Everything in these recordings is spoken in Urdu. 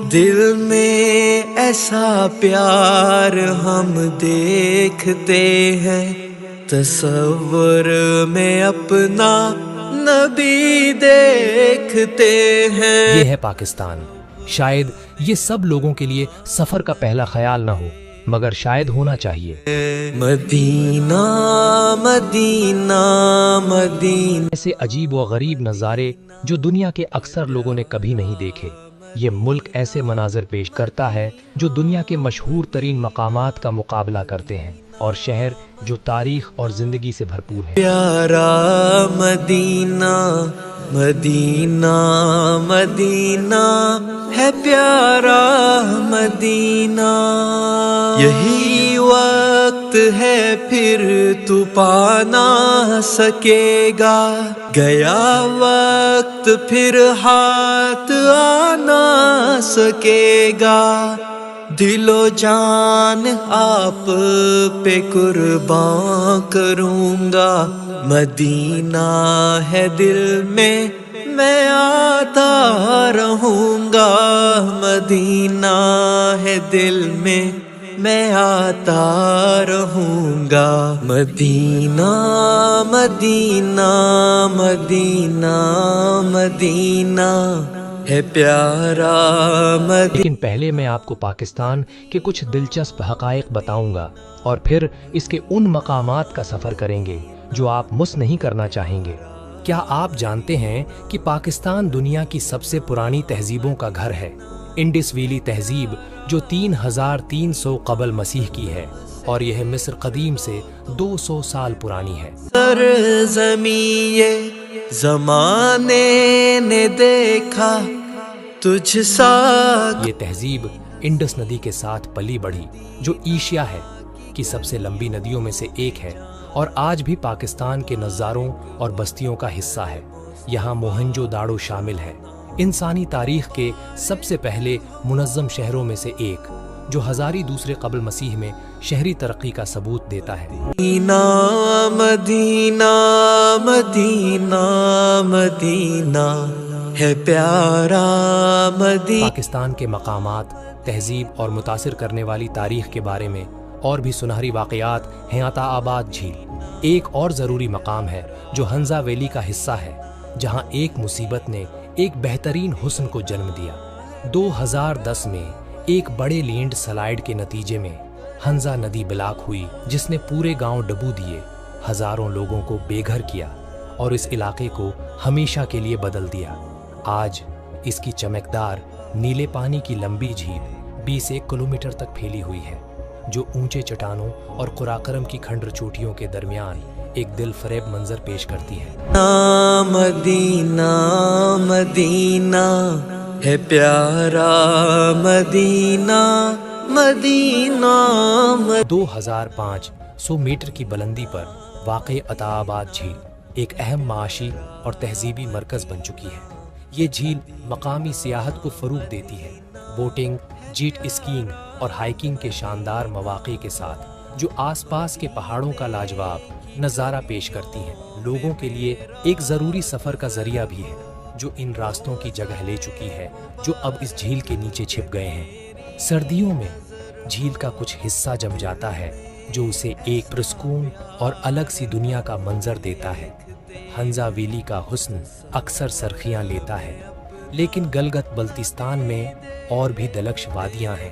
دل میں ایسا پیار ہم دیکھتے ہیں، تصور میں اپنا نبی دیکھتے ہیں۔ یہ ہے پاکستان۔ شاید یہ سب لوگوں کے لیے سفر کا پہلا خیال نہ ہو، مگر شاید ہونا چاہیے۔ مدینہ مدینہ مدینہ، ایسے عجیب و غریب نظارے جو دنیا کے اکثر لوگوں نے کبھی نہیں دیکھے۔ یہ ملک ایسے مناظر پیش کرتا ہے جو دنیا کے مشہور ترین مقامات کا مقابلہ کرتے ہیں، اور شہر جو تاریخ اور زندگی سے بھرپور ہے۔ پیارا مدینہ مدینہ مدینہ ہے پیارا مدینہ، یہی وقت ہے پھر تو پا نہ سکے گا، گیا وقت پھر ہاتھ آ نہ سکے گا، دل و جان آپ پہ قربان کروں گا، مدینہ ہے دل میں میں آتا رہوں گا، مدینہ ہے دل میں میں آتا رہوں گا، مدینہ مدینہ مدینہ مدینہ ہے پیارا مدینہ۔ لیکن پہلے میں آپ کو پاکستان کے کچھ دلچسپ حقائق بتاؤں گا، اور پھر اس کے ان مقامات کا سفر کریں گے جو آپ مس نہیں کرنا چاہیں گے۔ کیا آپ جانتے ہیں کہ پاکستان دنیا کی سب سے پرانی تہذیبوں کا گھر ہے؟ انڈس ویلی تہذیب جو 3300 قبل مسیح کی ہے، اور یہ مصر قدیم سے 200 سال پرانی ہے۔ سرزمین یہ زمانے نے دیکھا تجھ سا۔ یہ تہذیب انڈس ندی کے ساتھ پلی بڑھی، جو ایشیا ہے کی سب سے لمبی ندیوں میں سے ایک ہے، اور آج بھی پاکستان کے نظاروں اور بستیوں کا حصہ ہے۔ یہاں موہنجو داڑو شامل ہے، انسانی تاریخ کے سب سے پہلے منظم شہروں میں سے ایک، جو 1000 قبل مسیح میں شہری ترقی کا ثبوت دیتا ہے۔ مدینہ مدینہ مدینہ مدینہ ہے پیارا مدینہ۔ پاکستان کے مقامات، تہذیب اور متاثر کرنے والی تاریخ کے بارے میں اور بھی سنہری واقعات ہیں۔ عطا آباد جھیل ایک اور ضروری مقام ہے جو ہنزا ویلی کا حصہ ہے، جہاں ایک مصیبت نے ایک بہترین حسن کو جنم دیا۔ 2010 میں ایک بڑے لینڈ سلائیڈ کے نتیجے میں ہنزا ندی بلاک ہوئی، جس نے پورے گاؤں ڈبو دیے، ہزاروں لوگوں کو بے گھر کیا اور اس علاقے کو ہمیشہ کے لیے بدل دیا۔ آج اس کی چمکدار نیلے پانی کی لمبی جھیل 21 کلومیٹر تک پھیلی ہوئی ہے، جو اونچے چٹانوں اور قراقرم کی کھنڈر چوٹیوں کے درمیان ایک دل فریب منظر پیش کرتی ہے۔ مدینہ مدینہ ہے پیارا مدینہ مدینہ۔ 2500 میٹر کی بلندی پر واقع عطا آباد جھیل ایک اہم معاشی اور تہذیبی مرکز بن چکی ہے۔ یہ جھیل مقامی سیاحت کو فروغ دیتی ہے، بوٹنگ، جیٹ اسکیئنگ اور ہائیکنگ کے شاندار مواقع کے ساتھ، جو آس پاس کے پہاڑوں کا لاجواب نظارہ پیش کرتی ہیں۔ لوگوں کے لیے ایک ضروری سفر کا ذریعہ بھی ہے، جو ان راستوں کی جگہ لے چکی ہے جو اب اس جھیل کے نیچے چھپ گئے ہیں۔ سردیوں میں جھیل کا کچھ حصہ جم جاتا ہے، جو اسے ایک پرسکون اور الگ سی دنیا کا منظر دیتا ہے۔ ہنزا ویلی کا حسن اکثر سرخیاں لیتا ہے، لیکن گلگت بلتستان میں اور بھی دلکش وادیاں ہیں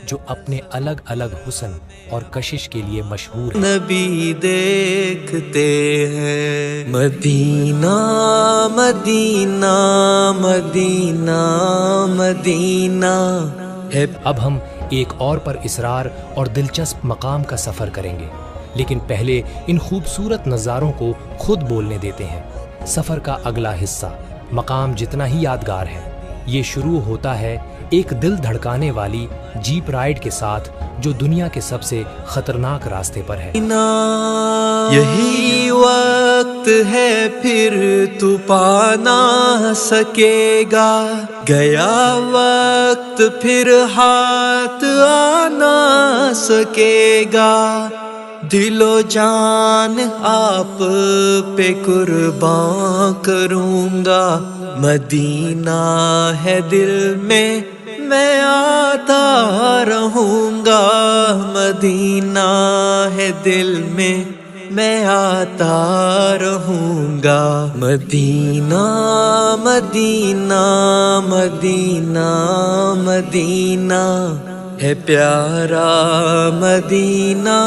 جو اپنے الگ الگ حسن اور کشش کے لیے مشہور ہیں۔ نبی دیکھتے ہیں، مدینہ مدینہ مدینہ مدینہ ہے۔ اب ہم ایک اور پر اصرار اور دلچسپ مقام کا سفر کریں گے، لیکن پہلے ان خوبصورت نظاروں کو خود بولنے دیتے ہیں۔ سفر کا اگلا حصہ مقام جتنا ہی یادگار ہے، یہ شروع ہوتا ہے ایک دل دھڑکانے والی جیپ رائڈ کے ساتھ، جو دنیا کے سب سے خطرناک راستے پر ہے۔ یہی وقت ہے پھر تو پا نہ سکے گا، گیا وقت پھر ہاتھ آ نہ سکے گا، دل و جان آپ پہ قربان کروں گا، مدینہ ہے دل میں میں آتا رہوں گا، مدینہ ہے دل میں میں آتا رہوں گا، مدینہ مدینہ مدینہ مدینہ ہے پیارا مدینہ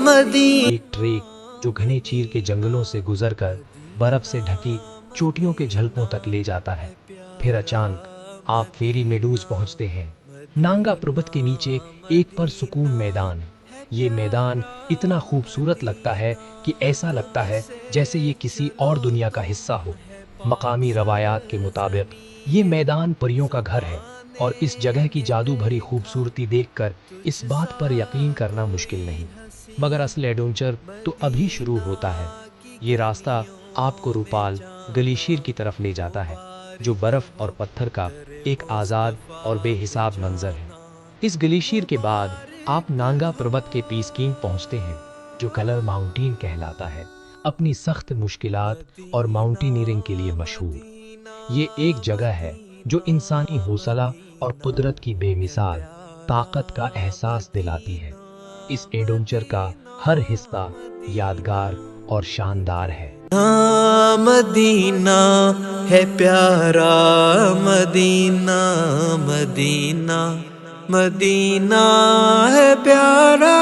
مدینہ۔ ایک ٹریک جو گھنے چیر کے جنگلوں سے گزر کر برف سے ڈھکی چوٹیوں کے جھلکوں تک لے جاتا ہے، پھر اچانک آپ فیری میڈوز پہنچتے ہیں، نانگا پربت کے نیچے ایک پرسکون میدان۔ یہ میدان اتنا خوبصورت لگتا ہے کہ ایسا لگتا ہے جیسے یہ کسی اور دنیا کا حصہ ہو۔ مقامی روایات کے مطابق یہ میدان پریوں کا گھر ہے، اور اس جگہ کی جادو بھری خوبصورتی دیکھ کر اس بات پر یقین کرنا مشکل نہیں۔ مگر اصل ایڈونچر تو ابھی شروع ہوتا ہے۔ یہ راستہ آپ کو روپال گلیشیر کی طرف لے جاتا ہے، جو برف اور پتھر کا ایک آزاد اور بے حساب منظر ہے۔ اس گلیشیر کے بعد آپ نانگا پربت کے پیس کینگ پہنچتے ہیں، جو کلر ماؤنٹین کہلاتا ہے، اپنی سخت مشکلات اور ماؤنٹینئرنگ کے لیے مشہور۔ یہ ایک جگہ ہے جو انسانی حوصلہ اور قدرت کی بے مثال طاقت کا احساس دلاتی ہے۔ اس ایڈونچر کا ہر حصہ یادگار اور شاندار ہے۔ مدینہ ہے پیارا مدینہ مدینہ مدینہ ہے پیارا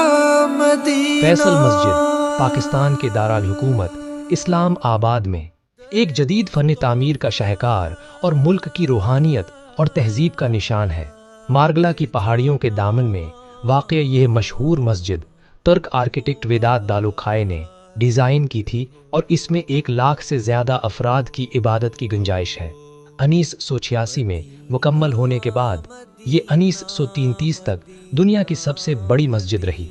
مدینہ۔ فیصل مسجد پاکستان کے دارالحکومت اسلام آباد میں ایک جدید فن تعمیر کا شاہکار اور ملک کی روحانیت اور تہذیب کا نشان ہے۔ مارگلا کی پہاڑیوں کے دامن میں واقع یہ مشہور مسجد ترک آرکیٹیکٹ وداد دالوکھائے نے ڈیزائن کی تھی، اور اس میں 1 لاکھ سے زیادہ افراد کی عبادت کی گنجائش ہے۔ 1986 میں مکمل ہونے کے بعد یہ 1933 تک دنیا کی سب سے بڑی مسجد رہی۔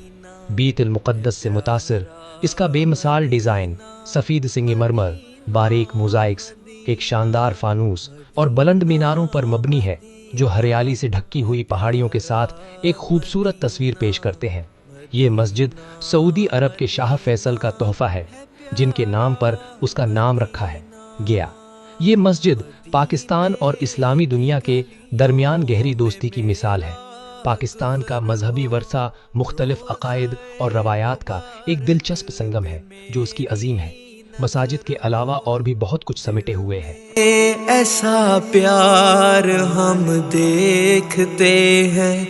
بیت المقدس سے متاثر اس کا بے مثال ڈیزائن، سفید سنگ مرمر، باریک موزائکس، ایک شاندار فانوس اور بلند میناروں پر مبنی ہے، جو ہریالی سے ڈھکی ہوئی پہاڑیوں کے ساتھ ایک خوبصورت تصویر پیش کرتے ہیں۔ یہ مسجد سعودی عرب کے شاہ فیصل کا تحفہ ہے، جن کے نام پر اس کا نام رکھا ہے، گیا۔ یہ مسجد پاکستان اور اسلامی دنیا کے درمیان گہری دوستی کی مثال ہے۔ پاکستان کا مذہبی ورثہ مختلف عقائد اور روایات کا ایک دلچسپ سنگم ہے، جو اس کی عظیم ہے۔ مساجد کے علاوہ اور بھی بہت کچھ سمیٹے ہوئے ہیں۔ ایسا پیار ہم دیکھتے ہیں،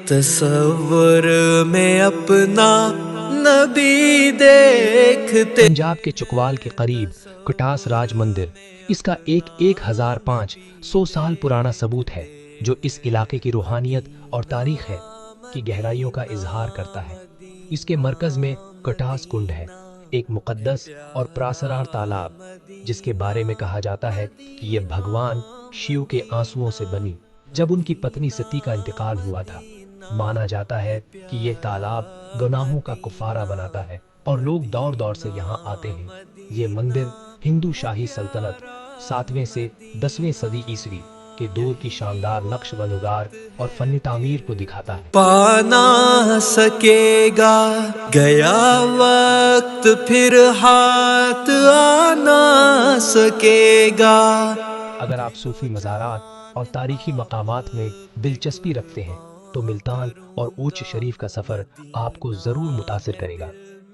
تصور میں اپنا نبی دیکھتے۔ پنجاب کے چکوال کے قریب کٹاس راج مندر اس کا ایک 1500 سال پرانا ثبوت ہے، جو اس علاقے کی روحانیت اور تاریخ ہے کی گہرائیوں کا اظہار کرتا ہے۔ اس کے مرکز میں کٹاس کنڈ ہے، ایک مقدس اور پراسرار تالاب، جس کے بارے میں کہا جاتا ہے کہ یہ بھگوان شیو کے آنسوؤں سے بنی جب ان کی پتنی ستی کا انتقال ہوا تھا۔ مانا جاتا ہے کہ یہ تالاب گناہوں کا کفارہ بناتا ہے، اور لوگ دور دور سے یہاں آتے ہیں۔ یہ مندر ہندو شاہی سلطنت 7ویں سے 10ویں صدی عیسوی کے دور کی شاندار نقش و نگار اور فن تعمیر کو دکھاتا ہے۔ پانا سکے گا گیا وقت، پھر ہاتھ آنا سکے گا۔ اگر آپ صوفی مزارات اور تاریخی مقامات میں دلچسپی رکھتے ہیں تو ملتان اور اوچ شریف کا سفر آپ کو ضرور متاثر کرے گا۔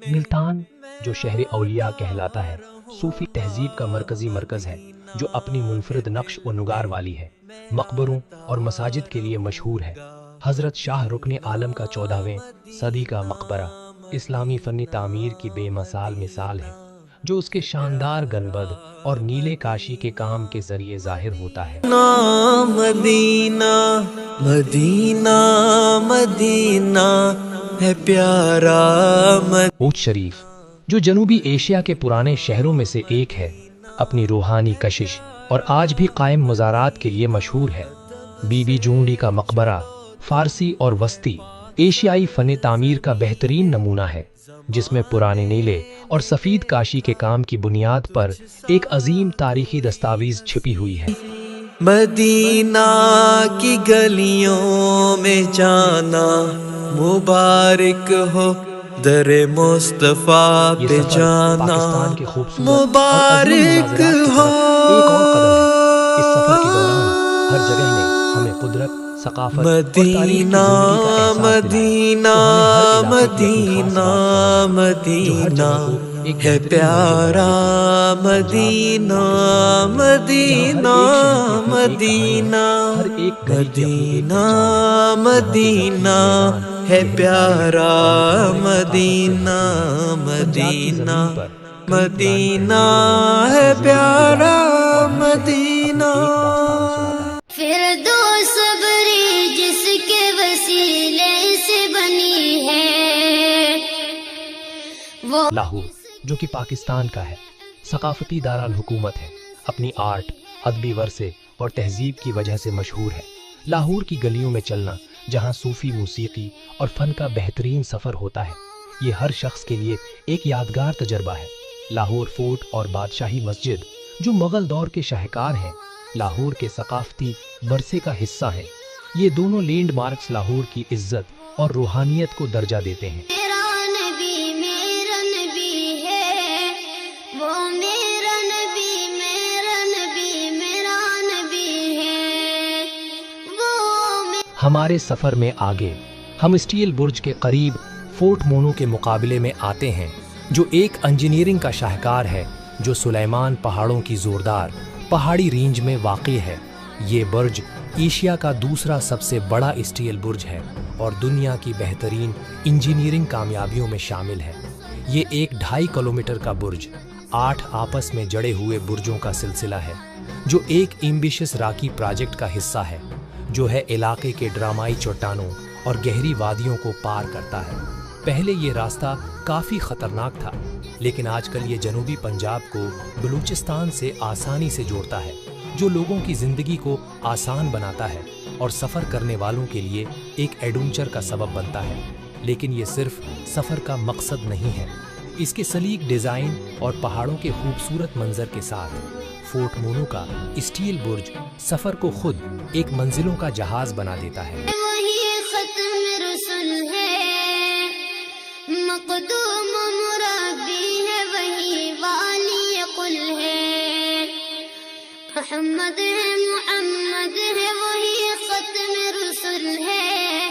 ملتان، جو شہر اولیاء کہلاتا ہے، صوفی تہذیب کا مرکزی مرکز ہے، جو اپنی منفرد نقش و نگار والی ہے، مقبروں اور مساجد کے لیے مشہور ہے۔ حضرت شاہ رکن عالم کا 14ویں صدی کا مقبرہ اسلامی فن تعمیر کی بے مثال ہے، جو اس کے شاندار گنبد اور نیلے کاشی کے کام کے ذریعے ظاہر ہوتا ہے۔ مدینہ مدینہ مدینہ ہے پیارا اوچ شریف، جو جنوبی ایشیا کے پرانے شہروں میں سے ایک ہے، اپنی روحانی کشش اور آج بھی قائم مزارات کے لیے مشہور ہے۔ بی بی جونڈی کا مقبرہ فارسی اور وسطی ایشیائی فن تعمیر کا بہترین نمونہ ہے، جس میں پرانے نیلے اور سفید کاشی کے کام کی بنیاد پر ایک عظیم تاریخی دستاویز چھپی ہوئی ہے۔ مدینہ کی گلیوں میں جانا مبارک ہو، در مصطفیٰ پہ جانا پاکستان کے خوبصورت مبارک ہو۔ ایک اور قدم ہے۔ اس سفر کے دوران ہر جگہ نے ہمیں قدرت، ثقافت اور تاریخ کی زندگی مدینہ کا احساس مدینہ ہے پیارا مدینہ مدینہ مدینہ ہے پیارا مدینہ فردوس صبری جس کے وسیلے سے بنی ہے وہ لاہور جو کہ پاکستان کا ہے ثقافتی دارالحکومت ہے، اپنی آرٹ، ادبی ورثے اور تہذیب کی وجہ سے مشہور ہے۔ لاہور کی گلیوں میں چلنا جہاں صوفی موسیقی اور فن کا بہترین سفر ہوتا ہے، یہ ہر شخص کے لیے ایک یادگار تجربہ ہے۔ لاہور فورٹ اور بادشاہی مسجد جو مغل دور کے شاہکار ہیں، لاہور کے ثقافتی ورثے کا حصہ ہیں۔ یہ دونوں لینڈ مارکس لاہور کی عزت اور روحانیت کو درجہ دیتے ہیں۔ میرا نبی ہے، وہ میرا نبی میرا نبی ہے، وہ ہمارے سفر میں آگے ہم اسٹیل برج کے قریب فورٹ مونو کے مقابلے میں آتے ہیں، جو ایک انجینئرنگ کا شاہکار ہے، جو سلیمان پہاڑوں کی زوردار پہاڑی رینج میں واقع ہے۔ یہ برج ایشیا کا دوسرا سب سے بڑا اسٹیل برج ہے اور دنیا کی بہترین انجینئرنگ کامیابیوں میں شامل ہے۔ یہ ایک 2.5 کلومیٹر کا برج 8 آپس میں جڑے ہوئے برجوں کا سلسلہ ہے، جو ایک ایمبیشس راکی پروجیکٹ کا حصہ ہے، جو ہے علاقے کے ڈرامائی چٹانوں اور گہری وادیوں کو پار کرتا ہے۔ پہلے یہ راستہ کافی خطرناک تھا، لیکن آج کل یہ جنوبی پنجاب کو بلوچستان سے آسانی سے جوڑتا ہے، جو لوگوں کی زندگی کو آسان بناتا ہے اور سفر کرنے والوں کے لیے ایک ایڈونچر کا سبب بنتا ہے۔ لیکن یہ صرف سفر کا مقصد نہیں ہے، اس کے سلیق ڈیزائن اور پہاڑوں کے خوبصورت منظر کے ساتھ فورٹ مونو کا اسٹیل برج سفر کو خود ایک منزلوں کا جہاز بنا دیتا ہے۔ وہی ختم رسل ہے، مقدوم مربی ہے، وہی والی قل ہے، محمد ہے، وہی ختم رسل ہے،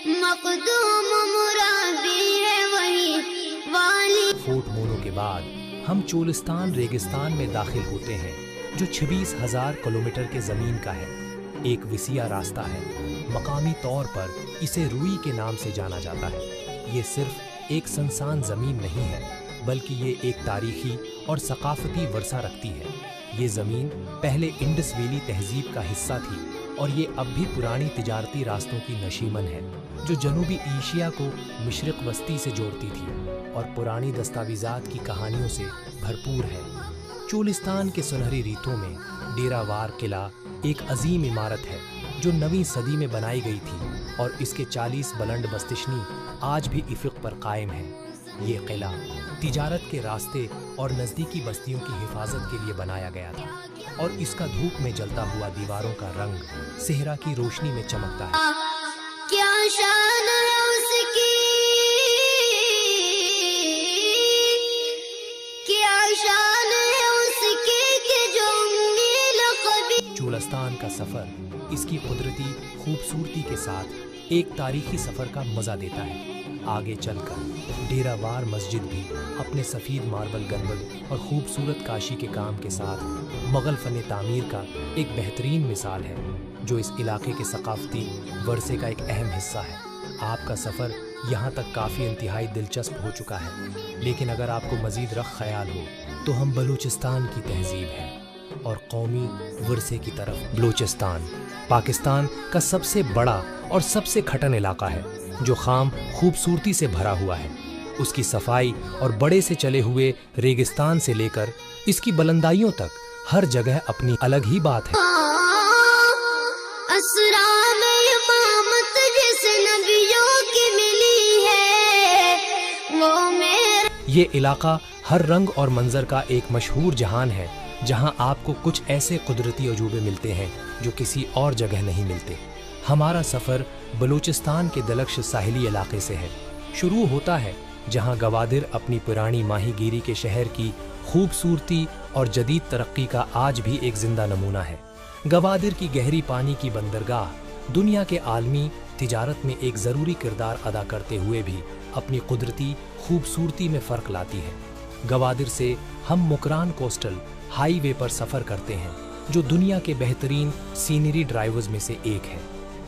مقدوم مربی ہے، وہی والی۔ فورٹ مونو کے بعد ہم چولستان ریگستان میں داخل ہوتے ہیں، جو 26,000 کلومیٹر کے زمین کا ہے۔ ایک وسیع راستہ ہے، مقامی طور پر اسے روئی کے نام سے جانا جاتا ہے۔ یہ صرف ایک سنسان زمین نہیں ہے، بلکہ یہ ایک تاریخی اور ثقافتی ورثہ رکھتی ہے۔ یہ زمین پہلے انڈس ویلی تہذیب کا حصہ تھی اور یہ اب بھی پرانی تجارتی راستوں کی نشیمن ہے، جو جنوبی ایشیا کو مشرق وسطی سے جوڑتی تھی اور پرانی دستاویزات کی کہانیوں سے بھرپور ہے۔ چولستان کے سنہری ریتوں میں ڈیرہ وار قلعہ ایک عظیم عمارت ہے، جو 9ویں صدی میں بنائی گئی تھی اور اس کے 40 بلند بستشنی آج بھی افق پر قائم ہے۔ یہ قلعہ تجارت کے راستے اور نزدیکی بستیوں کی حفاظت کے لیے بنایا گیا تھا اور اس کا دھوپ میں جلتا ہوا دیواروں کا رنگ صحرا کی روشنی میں چمکتا ہے۔ کیا شان ہے اس کی، کیا شان ہے اس کی کہ جو میل کبھی۔ چولستان کا سفر اس کی قدرتی خوبصورتی کے ساتھ ایک تاریخی سفر کا مزہ دیتا ہے۔ آگے چل کر ڈیرہ وار مسجد بھی اپنے سفید ماربل گنبد اور خوبصورت کاشی کے کام کے ساتھ مغل فن تعمیر کا ایک بہترین مثال ہے، جو اس علاقے کے ثقافتی ورثے کا ایک اہم حصہ ہے۔ آپ کا سفر یہاں تک کافی انتہائی دلچسپ ہو چکا ہے، لیکن اگر آپ کو مزید رخ خیال ہو تو ہم بلوچستان کی تہذیب ہے اور قومی ورثے کی طرف۔ بلوچستان پاکستان کا سب سے بڑا اور سب سے کھٹن علاقہ ہے، جو خام خوبصورتی سے بھرا ہوا ہے۔ اس کی صفائی اور بڑے سے چلے ہوئے ریگستان سے لے کر اس کی بلندائیوں تک ہر جگہ اپنی الگ ہی بات ہے۔ اسرا میں امامت جس نبیوں کی ملی ہے، وہ میرا۔ یہ علاقہ ہر رنگ اور منظر کا ایک مشہور جہان ہے، جہاں آپ کو کچھ ایسے قدرتی عجوبے ملتے ہیں جو کسی اور جگہ نہیں ملتے۔ ہمارا سفر بلوچستان کے دلکش ساحلی علاقے سے ہے۔ شروع ہوتا ہے جہاں گوادر اپنی پرانی ماہی گیری کے شہر کی خوبصورتی اور جدید ترقی کا آج بھی ایک زندہ نمونہ ہے۔ گوادر کی گہری پانی کی بندرگاہ دنیا کے عالمی تجارت میں ایک ضروری کردار ادا کرتے ہوئے بھی اپنی قدرتی خوبصورتی میں فرق لاتی ہے۔ گوادر سے ہم مکران کوسٹل ہائی وے پر سفر کرتے ہیں جو دنیا کے بہترین سینری ڈرائیورز میں سے ایک ہے۔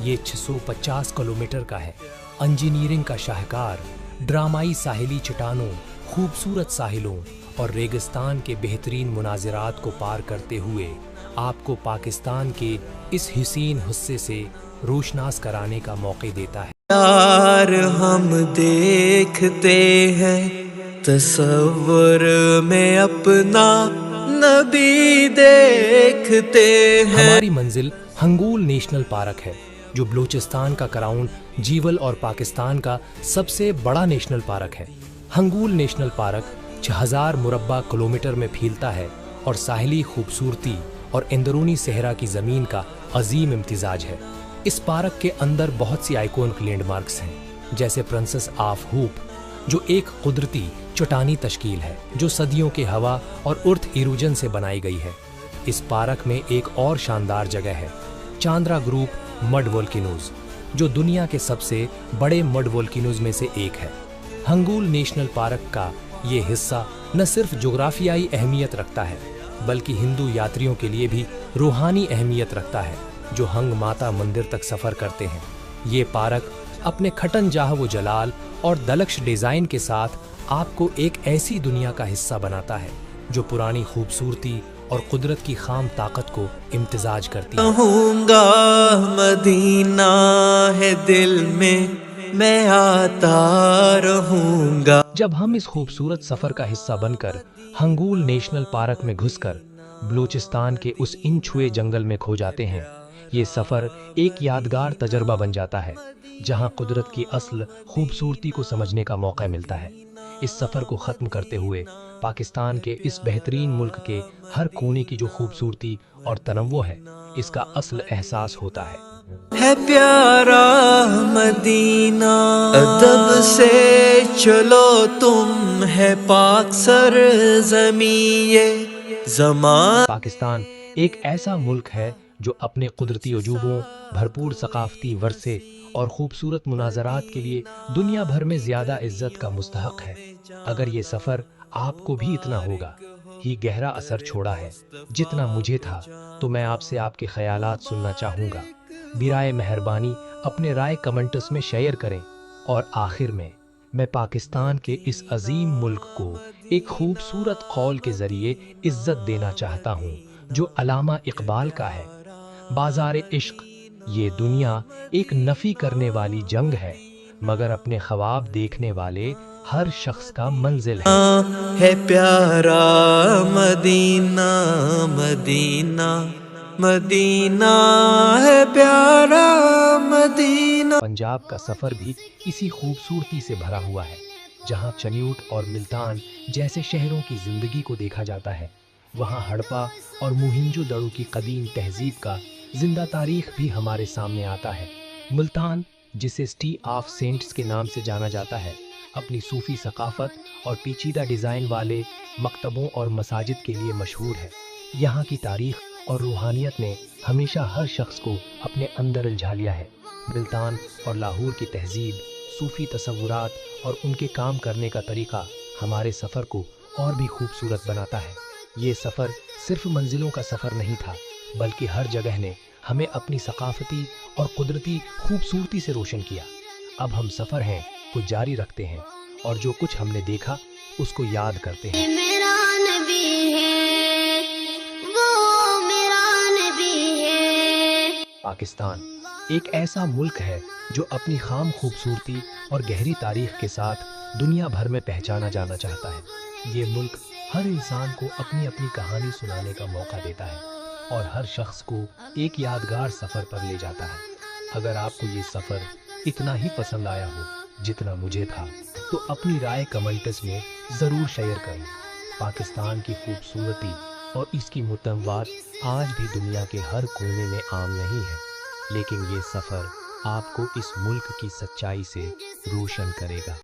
یہ 650 کلومیٹر کا ہے۔ انجینئرنگ کا شاہکار، ڈرامائی ساحلی چٹانوں، خوبصورت ساحلوں اور ریگستان کے بہترین مناظرات کو پار کرتے ہوئے آپ کو پاکستان کے اس حسین حصے سے روشناس کرانے کا موقع دیتا ہے۔ یار ہم دیکھتے ہیں تصور میں اپنا نبی دیکھتے ہیں۔ ہماری منزل ہنگول نیشنل پارک ہے جو بلوچستان کا کراؤن جیول اور پاکستان کا سب سے بڑا نیشنل پارک ہے۔ ہنگول نیشنل پارک 6000 مربع کلومیٹر میں پھیلتا ہے اور ساحلی خوبصورتی اور اندرونی صحرا کی زمین کا عظیم امتزاج ہے۔ اس پارک کے اندر بہت سی آئیکونک لینڈ مارکس ہیں جیسے پرنسس آف ہوپ جو ایک قدرتی چٹانی تشکیل ہے جو صدیوں کے ہوا اور ارتھ ایروجن سے بنائی گئی ہے۔ اس پارک میں ایک اور شاندار جگہ ہے چاندرا گروپ مڈ وولکینوز جو دنیا کے سب سے بڑے مڈ وولکینوز میں سے ایک ہے۔ ہنگول نیشنل پارک کا یہ حصہ نہ صرف جغرافیائی اہمیت رکھتا ہے بلکہ ہندو یاتریوں کے لیے بھی روحانی اہمیت رکھتا ہے جو ہنگ ماتا مندر تک سفر کرتے ہیں۔ یہ پارک اپنے کھٹن جاہ و جلال اور دلکش ڈیزائن کے ساتھ آپ کو ایک ایسی دنیا کا حصہ بناتا ہے جو پرانی خوبصورتی اور قدرت کی خام طاقت کو امتزاج کرتی ہے۔ رہوں گا مدینہ ہے دل میں آتا رہوں گا۔ جب ہم اس خوبصورت سفر کا حصہ بن کر ہنگول نیشنل پارک میں گھس کر بلوچستان کے اس ان چھوئے جنگل میں کھو جاتے ہیں، یہ سفر ایک یادگار تجربہ بن جاتا ہے جہاں قدرت کی اصل خوبصورتی کو سمجھنے کا موقع ملتا ہے۔ اس سفر کو ختم کرتے ہوئے پاکستان کے اس بہترین ملک کے ہر کونے کی جو خوبصورتی اور تنوع ہے اس کا اصل احساس ہوتا ہے۔ ہے پیارا مدینہ ادب سے چلو تم ہے پاک سرزمین یہ زمان۔ پاکستان ایک ایسا ملک ہے جو اپنے قدرتی عجوبوں، بھرپور ثقافتی ورثے اور خوبصورت مناظرات کے لیے دنیا بھر میں زیادہ عزت کا مستحق ہے۔ اگر یہ سفر آپ کو بھی اتنا ہوگا ہی گہرا اثر چھوڑا ہے جتنا مجھے تھا تو میں آپ سے آپ کے خیالات سننا چاہوں گا۔ برائے مہربانی اپنے رائے کمنٹس میں شیئر کریں، اور آخر میں پاکستان کے اس عظیم ملک کو ایک خوبصورت قول کے ذریعے عزت دینا چاہتا ہوں جو علامہ اقبال کا ہے: بازار عشق یہ دنیا ایک نفی کرنے والی جنگ ہے مگر اپنے خواب دیکھنے والے ہر شخص کا منزل ہے پیارا مدینہ مدینہ مدینہ ہے پیارا مدینہ۔ پنجاب کا سفر بھی اسی خوبصورتی سے بھرا ہوا ہے جہاں چنیوٹ اور ملتان جیسے شہروں کی زندگی کو دیکھا جاتا ہے۔ وہاں ہڑپا اور موہنجو دڑو کی قدیم تہذیب کا زندہ تاریخ بھی ہمارے سامنے آتا ہے۔ ملتان جسے سٹی آف سینٹس کے نام سے جانا جاتا ہے اپنی صوفی ثقافت اور پیچیدہ ڈیزائن والے مکتبوں اور مساجد کے لیے مشہور ہے۔ یہاں کی تاریخ اور روحانیت نے ہمیشہ ہر شخص کو اپنے اندر الجھا لیا ہے۔ ملتان اور لاہور کی تہذیب، صوفی تصورات اور ان کے کام کرنے کا طریقہ ہمارے سفر کو اور بھی خوبصورت بناتا ہے۔ یہ سفر صرف منزلوں کا سفر نہیں تھا بلکہ ہر جگہ نے ہمیں اپنی ثقافتی اور قدرتی خوبصورتی سے روشن کیا۔ اب ہم سفر ہیں کو جاری رکھتے ہیں اور جو کچھ ہم نے دیکھا اس کو یاد کرتے ہیں۔ میرا نبی ہے وہ میرا نبی ہے۔ پاکستان ایک ایسا ملک ہے جو اپنی خام خوبصورتی اور گہری تاریخ کے ساتھ دنیا بھر میں پہچانا جانا چاہتا ہے۔ یہ ملک ہر انسان کو اپنی اپنی کہانی سنانے کا موقع دیتا ہے اور ہر شخص کو ایک یادگار سفر پر لے جاتا ہے۔ اگر آپ کو یہ سفر اتنا ہی پسند آیا ہو جتنا مجھے تھا تو اپنی رائے کمنٹس میں ضرور شیئر کریں۔ پاکستان کی خوبصورتی اور اس کی متنوعات آج بھی دنیا کے ہر کونے میں عام نہیں ہے، لیکن یہ سفر آپ کو اس ملک کی سچائی سے روشن کرے گا۔